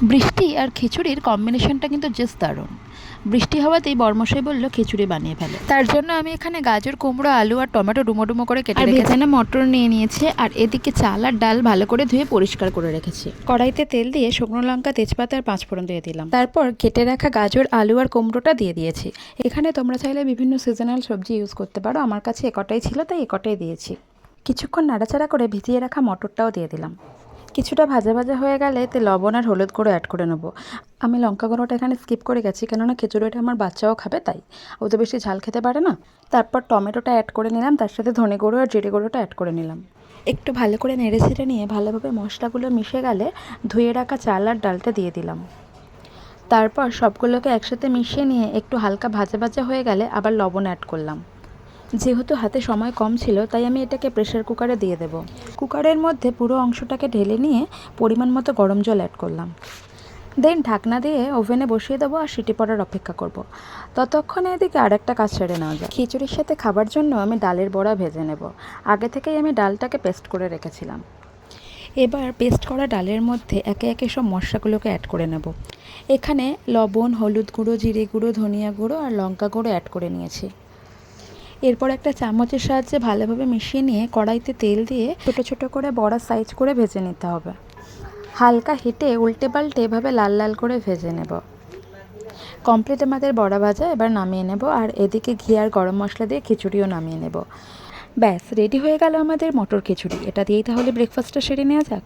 বৃষ্টি আর খিচুড়ির কম্বিনেশনটা কিন্তু জাস্ট দারুণ। বৃষ্টি হওয়াতেই বরমশাই বলল খিচুড়ি বানিয়ে ফেলে। তার জন্য আমি এখানে গাজর, কুমড়ো, আলু আর টমেটো ডুমো ডুমো করে কেটে রেখেছি। ভেজানো মটর নিয়ে নিয়েছে, আর এদিকে চাল আর ডাল ভালো করে ধুয়ে পরিষ্কার করে রেখেছি। কড়াইতে তেল দিয়ে শুকনো লঙ্কা, তেজপাতা আর পাঁচফোড়ন দিয়ে দিলাম। তারপর কেটে রাখা গাজর, আলু আর কুমড়োটা দিয়ে দিয়েছি। এখানে তোমরা চাইলে বিভিন্ন সিজনাল সবজি ইউজ করতে পারো, আমার কাছে একটাই ছিল তাই একটাই দিয়েছি। কিছুক্ষণ নাড়াচাড়া করে ভিজিয়ে রাখা মটরটাও দিয়ে দিলাম। কিছুটা ভাজা ভাজা হয়ে গেলে এতে লবণ আর হলুদ গুঁড়ো অ্যাড করে নেবো। আমি লঙ্কা গুঁড়োটা এখানে স্কিপ করে গেছি, কেননা খিচুড়িটা আমার বাচ্চাও খাবে, তাই ও তো বেশি ঝাল খেতে পারে না। তারপর টমেটোটা অ্যাড করে নিলাম, তার সাথে ধনে গুঁড়ো আর জিরে গুঁড়োটা অ্যাড করে নিলাম। একটু ভালো করে নেড়ে ছেড়ে নিয়ে ভালোভাবে মশলাগুলো মিশে গেলে ধুয়ে রাখা চাল আর ডালটা দিয়ে দিলাম। তারপর সবগুলোকে একসাথে মিশিয়ে নিয়ে একটু হালকা ভাজা ভাজা হয়ে গেলে আবার লবণ অ্যাড করলাম। যেহেতু হাতে সময় কম ছিল তাই আমি এটাকে প্রেসার কুকারে দিয়ে দেব। কুকারের মধ্যে পুরো অংশটাকে ঢেলে নিয়ে পরিমাণ মতো গরম জল অ্যাড করলাম। দেন ঢাকনা দিয়ে ওভেনে বসিয়ে দেবো আর সিটি পড়ার অপেক্ষা করব। ততক্ষণে এদিকে আরেকটা কাজ সেরে নেওয়া যায়। খিচুড়ির সাথে খাবার জন্য আমি ডালের বড়া ভেজে নেব। আগে থেকেই আমি ডালটাকে পেস্ট করে রেখেছিলাম। এবার পেস্ট করা ডালের মধ্যে একে একে সব মশলাগুলোকে অ্যাড করে নেব। এখানে লবণ, হলুদ গুঁড়ো, জিরে গুঁড়ো, ধনিয়া গুঁড়ো আর লঙ্কা গুঁড়ো অ্যাড করে নিয়েছি। এরপর একটা চামচের সাহায্যে ভালোভাবে মিশিয়ে নিয়ে কড়াইতে তেল দিয়ে ছোটো ছোটো করে বড়া সাইজ করে ভেজে নিতে হবে। হালকা হিটে উল্টে পাল্টে এভাবে লাল লাল করে ভেজে নেব। কমপ্লিট আমাদের বড়া ভাজা, এবার নামিয়ে নেব। আর এদিকে ঘি আর গরম মশলা দিয়ে খিচুড়িও নামিয়ে নেব। ব্যাস রেডি হয়ে গেল আমাদের মটর খিচুড়ি। এটা দিয়েই তাহলে ব্রেকফাস্টটা সেরে নেওয়া যাক।